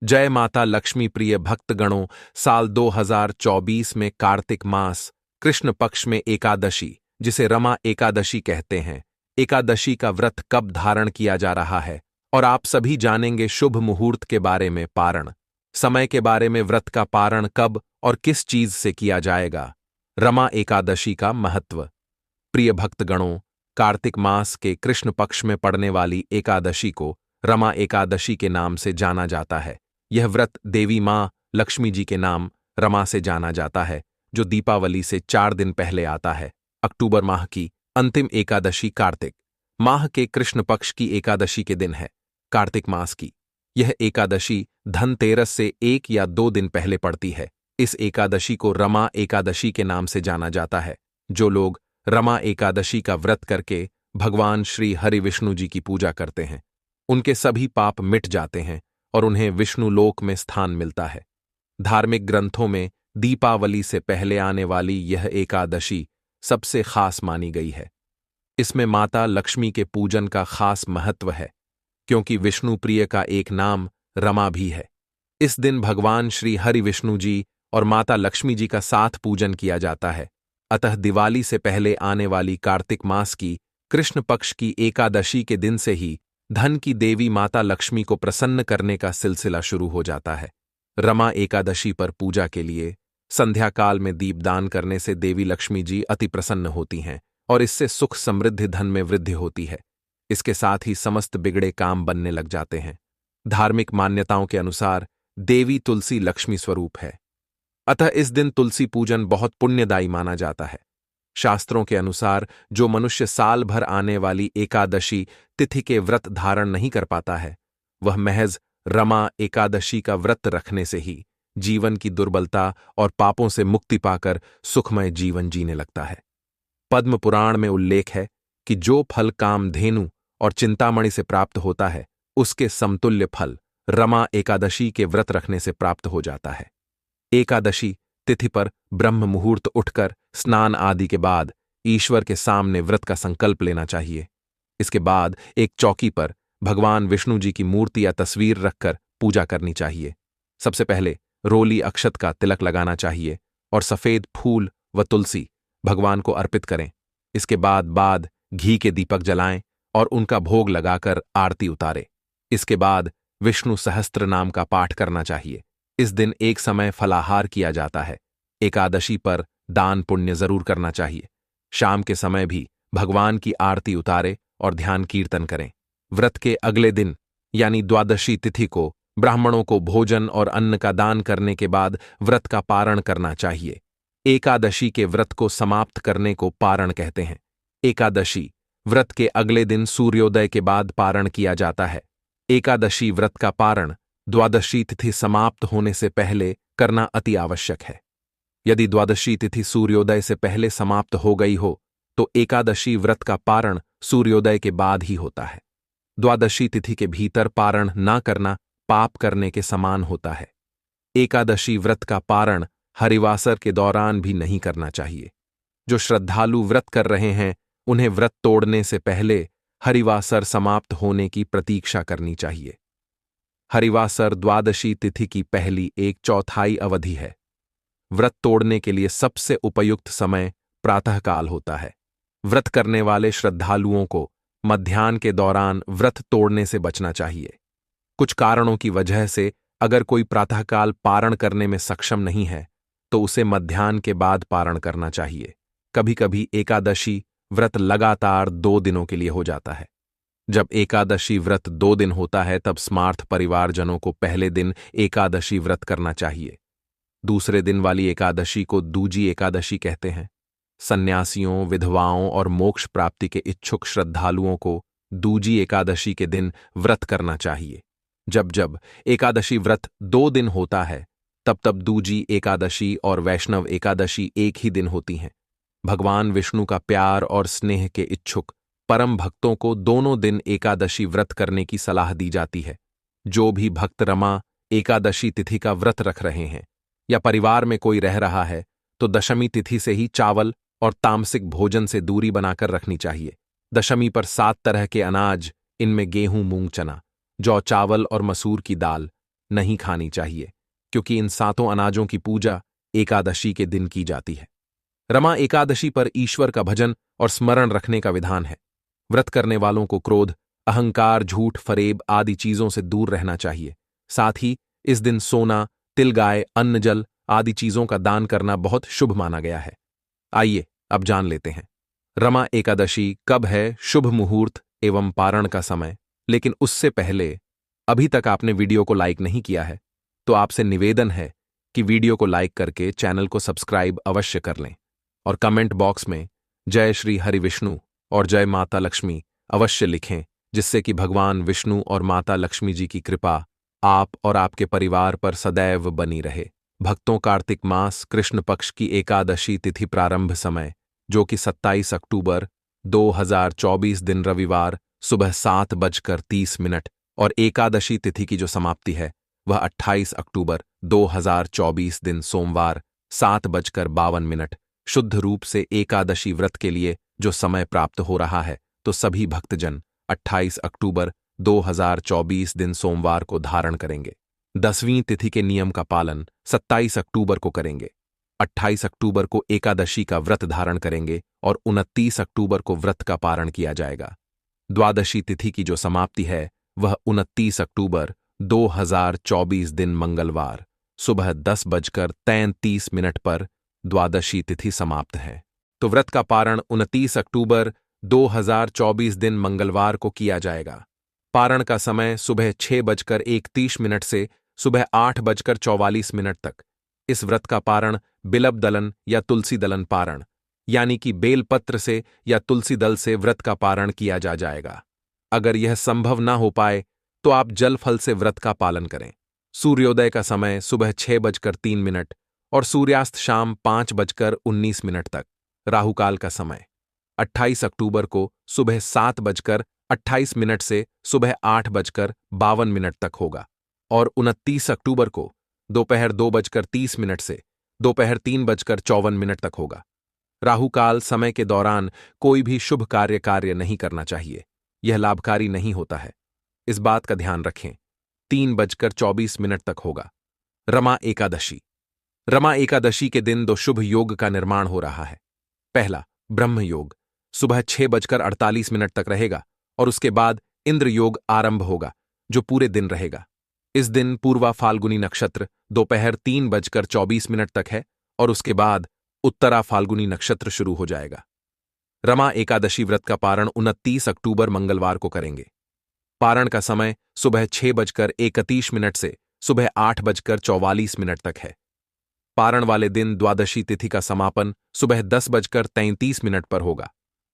जय माता लक्ष्मी प्रिय भक्तगणों। साल 2024 में कार्तिक मास कृष्ण पक्ष में एकादशी, जिसे रमा एकादशी कहते हैं, एकादशी का व्रत कब धारण किया जा रहा है और आप सभी जानेंगे शुभ मुहूर्त के बारे में, पारण समय के बारे में, व्रत का पारण कब और किस चीज से किया जाएगा, रमा एकादशी का महत्व। प्रिय भक्तगणों, कार्तिक मास के कृष्ण पक्ष में पड़ने वाली एकादशी को रमा एकादशी के नाम से जाना जाता है। यह व्रत देवी मां लक्ष्मी जी के नाम रमा से जाना जाता है, जो दीपावली से 4 दिन पहले आता है। अक्टूबर माह की अंतिम एकादशी कार्तिक माह के कृष्ण पक्ष की एकादशी के दिन है। कार्तिक मास की यह एकादशी धनतेरस से 1 या 2 दिन पहले पड़ती है। इस एकादशी को रमा एकादशी के नाम से जाना जाता है। जो लोग रमा एकादशी का व्रत करके भगवान श्री हरि विष्णु जी की पूजा करते हैं, उनके सभी पाप मिट जाते हैं और उन्हें विष्णु लोक में स्थान मिलता है। धार्मिक ग्रंथों में दीपावली से पहले आने वाली यह एकादशी सबसे खास मानी गई है। इसमें माता लक्ष्मी के पूजन का खास महत्व है, क्योंकि विष्णु प्रिय का एक नाम रमा भी है। इस दिन भगवान श्री हरि विष्णु जी और माता लक्ष्मी जी का साथ पूजन किया जाता है। अतः दिवाली से पहले आने वाली कार्तिक मास की कृष्ण पक्ष की एकादशी के दिन से ही धन की देवी माता लक्ष्मी को प्रसन्न करने का सिलसिला शुरू हो जाता है। रमा एकादशी पर पूजा के लिए संध्या काल में दीपदान करने से देवी लक्ष्मी जी अति प्रसन्न होती हैं और इससे सुख समृद्धि धन में वृद्धि होती है। इसके साथ ही समस्त बिगड़े काम बनने लग जाते हैं। धार्मिक मान्यताओं के अनुसार देवी तुलसी लक्ष्मी स्वरूप है, अतः इस दिन तुलसी पूजन बहुत पुण्यदायी माना जाता है। शास्त्रों के अनुसार जो मनुष्य साल भर आने वाली एकादशी तिथि के व्रत धारण नहीं कर पाता है, वह महज रमा एकादशी का व्रत रखने से ही जीवन की दुर्बलता और पापों से मुक्ति पाकर सुखमय जीवन जीने लगता है। पद्म पुराण में उल्लेख है कि जो फल कामधेनु और चिंतामणि से प्राप्त होता है, उसके समतुल्य फल रमा एकादशी के व्रत रखने से प्राप्त हो जाता है। एकादशी तिथि पर ब्रह्म मुहूर्त उठकर स्नान आदि के बाद ईश्वर के सामने व्रत का संकल्प लेना चाहिए। इसके बाद एक चौकी पर भगवान विष्णु जी की मूर्ति या तस्वीर रखकर पूजा करनी चाहिए। सबसे पहले रोली अक्षत का तिलक लगाना चाहिए और सफेद फूल व तुलसी भगवान को अर्पित करें। इसके बाद घी के दीपक जलाएं और उनका भोग लगाकर आरती उतारें। इसके बाद विष्णु सहस्त्र नाम का पाठ करना चाहिए। इस दिन एक समय फलाहार किया जाता है। एकादशी पर दान पुण्य जरूर करना चाहिए। शाम के समय भी भगवान की आरती उतारे और ध्यान कीर्तन करें। व्रत के अगले दिन यानी द्वादशी तिथि को ब्राह्मणों को भोजन और अन्न का दान करने के बाद व्रत का पारण करना चाहिए। एकादशी के व्रत को समाप्त करने को पारण कहते हैं। एकादशी व्रत के अगले दिन सूर्योदय के बाद पारण किया जाता है। एकादशी व्रत का पारण द्वादशी तिथि समाप्त होने से पहले करना अति आवश्यक है। यदि द्वादशी तिथि सूर्योदय से पहले समाप्त हो गई हो तो एकादशी व्रत का पारण सूर्योदय के बाद ही होता है। द्वादशी तिथि के भीतर पारण ना करना पाप करने के समान होता है। एकादशी व्रत का पारण हरिवासर के दौरान भी नहीं करना चाहिए। जो श्रद्धालु व्रत कर रहे हैं, उन्हें व्रत तोड़ने से पहले हरिवासर समाप्त होने की प्रतीक्षा करनी चाहिए। हरिवासर द्वादशी तिथि की पहली 1/4 अवधि है। व्रत तोड़ने के लिए सबसे उपयुक्त समय प्रातःकाल होता है। व्रत करने वाले श्रद्धालुओं को मध्याह्न के दौरान व्रत तोड़ने से बचना चाहिए। कुछ कारणों की वजह से अगर कोई प्रातःकाल पारण करने में सक्षम नहीं है, तो उसे मध्याह्न के बाद पारण करना चाहिए। कभी कभी एकादशी व्रत लगातार 2 दिनों के लिए हो जाता है। जब एकादशी व्रत 2 दिन होता है, तब स्मार्थ परिवारजनों को पहले दिन एकादशी व्रत करना चाहिए। दूसरे दिन वाली एकादशी को दूजी एकादशी कहते हैं। सन्यासियों, विधवाओं और मोक्ष प्राप्ति के इच्छुक श्रद्धालुओं को दूजी एकादशी के दिन व्रत करना चाहिए। जब जब एकादशी व्रत 2 दिन होता है, तब तब दूजी एकादशी और वैष्णव एकादशी एक ही दिन होती हैं। भगवान विष्णु का प्यार और स्नेह के इच्छुक परम भक्तों को दोनों दिन एकादशी व्रत करने की सलाह दी जाती है। जो भी भक्त रमा एकादशी तिथि का व्रत रख रहे हैं या परिवार में कोई रह रहा है, तो दशमी तिथि से ही चावल और तामसिक भोजन से दूरी बनाकर रखनी चाहिए। दशमी पर 7 तरह के अनाज, इनमें गेहूं, मूंग, चना, जौ, चावल और मसूर की दाल, नहीं खानी चाहिए, क्योंकि इन सातों अनाजों की पूजा एकादशी के दिन की जाती है। रमा एकादशी पर ईश्वर का भजन और स्मरण रखने का विधान है। व्रत करने वालों को क्रोध, अहंकार, झूठ, फरेब आदि चीजों से दूर रहना चाहिए। साथ ही इस दिन सोना, तिलगाय, अन्न जल आदि चीजों का दान करना बहुत शुभ माना गया है। आइए अब जान लेते हैं रमा एकादशी कब है, शुभ मुहूर्त एवं पारण का समय। लेकिन उससे पहले अभी तक आपने वीडियो को लाइक नहीं किया है तो आपसे निवेदन है कि वीडियो को लाइक करके चैनल को सब्सक्राइब अवश्य कर लें और कमेंट बॉक्स में जय श्री हरि विष्णु और जय माता लक्ष्मी अवश्य लिखें, जिससे कि भगवान विष्णु और माता लक्ष्मी जी की कृपा आप और आपके परिवार पर सदैव बनी रहे। भक्तों, कार्तिक मास कृष्ण पक्ष की एकादशी तिथि प्रारंभ समय जो कि 27 अक्टूबर 2024 दिन रविवार सुबह 7:30 और एकादशी तिथि की जो समाप्ति है वह 28 अक्टूबर 2024 दिन सोमवार 7:52 शुद्ध रूप से एकादशी व्रत के लिए जो समय प्राप्त हो रहा है, तो सभी भक्तजन 28 अक्टूबर 2024 दिन सोमवार को धारण करेंगे। 10वीं तिथि के नियम का पालन 27 अक्टूबर को करेंगे। 28 अक्टूबर को एकादशी का व्रत धारण करेंगे और 29 अक्टूबर को व्रत का पारण किया जाएगा। द्वादशी तिथि की जो समाप्ति है वह 29 अक्टूबर 2024 दिन मंगलवार सुबह 10:33 पर द्वादशी तिथि समाप्त है। तो व्रत का पारण 29 अक्टूबर 2024 दिन मंगलवार को किया जाएगा। पारण का समय सुबह 6:31 से सुबह 8:44 तक। इस व्रत का पारण बिल्व दलन या तुलसी दलन पारण यानी कि बेलपत्र से या तुलसी दल से व्रत का पारण किया जाएगा। अगर यह संभव ना हो पाए तो आप जल फल से व्रत का पालन करें। सूर्योदय का समय सुबह 6:03 और सूर्यास्त शाम 5:19 तक। राहुकाल का समय 28 अक्टूबर को सुबह 7:28 से सुबह 8:52 तक होगा और 29 अक्टूबर को दोपहर 2:30 से दोपहर 3:54 तक होगा। राहुकाल समय के दौरान कोई भी शुभ कार्य नहीं करना चाहिए, यह लाभकारी नहीं होता है, इस बात का ध्यान रखें। 3:24 तक होगा। रमा एकादशी। रमा एकादशी के दिन दो शुभ योग का निर्माण हो रहा है। पहला, ब्रह्म योग सुबह 6:48 तक रहेगा और उसके बाद इंद्र योग आरंभ होगा जो पूरे दिन रहेगा। इस दिन पूर्वा फाल्गुनी नक्षत्र दोपहर 3:24 तक है और उसके बाद उत्तरा फाल्गुनी नक्षत्र शुरू हो जाएगा। रमा एकादशी व्रत का पारण 29 अक्टूबर मंगलवार को करेंगे। पारण का समय सुबह 6:31 से सुबह 8:44 तक है। पारण वाले दिन द्वादशी तिथि का समापन सुबह 10:33 पर होगा।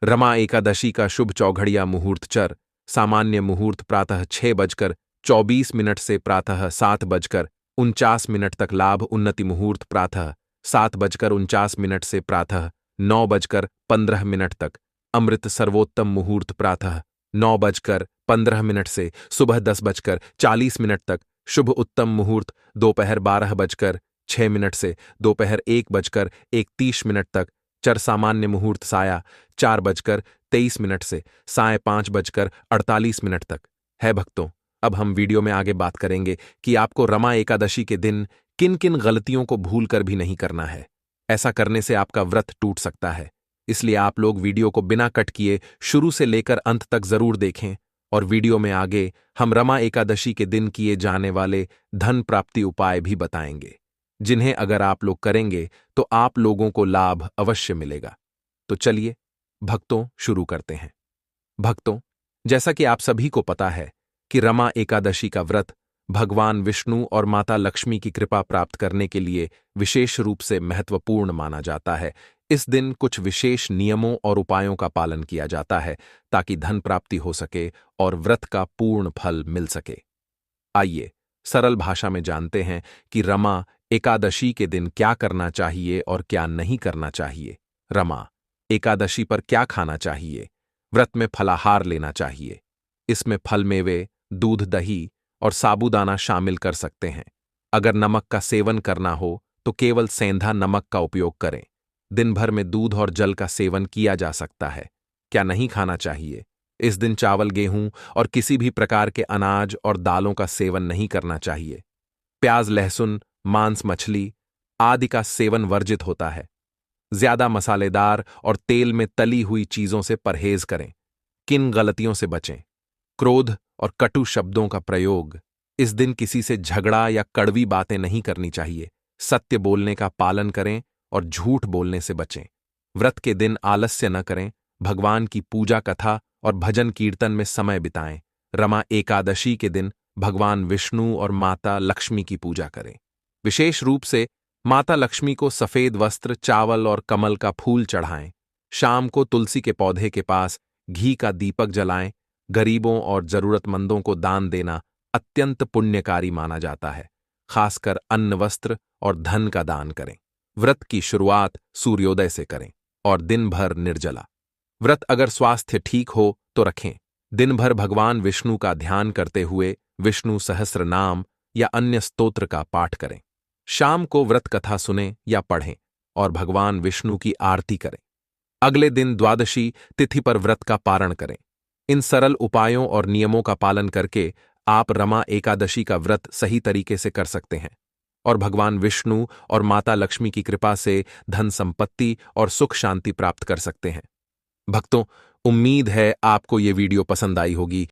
रमा एकादशी का शुभ चौघड़िया मुहूर्त चर सामान्य मुहूर्त प्रातः 6:24 से प्रातः 7:49 तक। लाभ उन्नति मुहूर्त प्रातः 7:49 से प्रातः 9:15 तक। अमृत सर्वोत्तम मुहूर्त प्रातः 9:15 से सुबह 10:40 तक। शुभ उत्तम मुहूर्त दोपहर 12:06 से दोपहर 1:31 तक। चर सामान्य मुहूर्त साया 4:23 से साय 5:48 तक है। भक्तों, अब हम वीडियो में आगे बात करेंगे कि आपको रमा एकादशी के दिन किन किन गलतियों को भूलकर भी नहीं करना है। ऐसा करने से आपका व्रत टूट सकता है, इसलिए आप लोग वीडियो को बिना कट किए शुरू से लेकर अंत तक जरूर देखें। और वीडियो में आगे हम रमा एकादशी के दिन किए जाने वाले धन प्राप्ति उपाय भी बताएंगे, जिन्हें अगर आप लोग करेंगे तो आप लोगों को लाभ अवश्य मिलेगा। तो चलिए भक्तों, शुरू करते हैं। भक्तों, जैसा कि आप सभी को पता है कि रमा एकादशी का व्रत भगवान विष्णु और माता लक्ष्मी की कृपा प्राप्त करने के लिए विशेष रूप से महत्वपूर्ण माना जाता है। इस दिन कुछ विशेष नियमों और उपायों का पालन किया जाता है ताकि धन प्राप्ति हो सके और व्रत का पूर्ण फल मिल सके। आइए सरल भाषा में जानते हैं कि रमा एकादशी के दिन क्या करना चाहिए और क्या नहीं करना चाहिए। रमा एकादशी पर क्या खाना चाहिए? व्रत में फलाहार लेना चाहिए। इसमें फल, मेवे, दूध, दही और साबूदाना शामिल कर सकते हैं। अगर नमक का सेवन करना हो तो केवल सेंधा नमक का उपयोग करें। दिन भर में दूध और जल का सेवन किया जा सकता है। क्या नहीं खाना चाहिए? इस दिन चावल, गेहूं और किसी भी प्रकार के अनाज और दालों का सेवन नहीं करना चाहिए। प्याज, लहसुन, मांस, मछली आदि का सेवन वर्जित होता है। ज्यादा मसालेदार और तेल में तली हुई चीजों से परहेज करें। किन गलतियों से बचें? क्रोध और कटु शब्दों का प्रयोग। इस दिन किसी से झगड़ा या कड़वी बातें नहीं करनी चाहिए। सत्य बोलने का पालन करें और झूठ बोलने से बचें। व्रत के दिन आलस्य न करें। भगवान की पूजा, कथा और भजन कीर्तन में समय बिताएं। रमा एकादशी के दिन भगवान विष्णु और माता लक्ष्मी की पूजा करें। विशेष रूप से माता लक्ष्मी को सफेद वस्त्र, चावल और कमल का फूल चढ़ाएं। शाम को तुलसी के पौधे के पास घी का दीपक जलाएं। गरीबों और जरूरतमंदों को दान देना अत्यंत पुण्यकारी माना जाता है। खासकर अन्न, वस्त्र और धन का दान करें। व्रत की शुरुआत सूर्योदय से करें और दिन भर निर्जला। व्रत अगर स्वास्थ्य ठीक हो तो रखें। दिन भर भगवान विष्णु का ध्यान करते हुए विष्णु सहस्र नाम या अन्य स्तोत्र का पाठ करें। शाम को व्रत कथा सुनें या पढ़ें और भगवान विष्णु की आरती करें। अगले दिन द्वादशी तिथि पर व्रत का पारण करें। इन सरल उपायों और नियमों का पालन करके आप रमा एकादशी का व्रत सही तरीके से कर सकते हैं और भगवान विष्णु और माता लक्ष्मी की कृपा से धन, संपत्ति और सुख शांति प्राप्त कर सकते हैं। भक्तों, उम्मीद है आपको ये वीडियो पसंद आई होगी।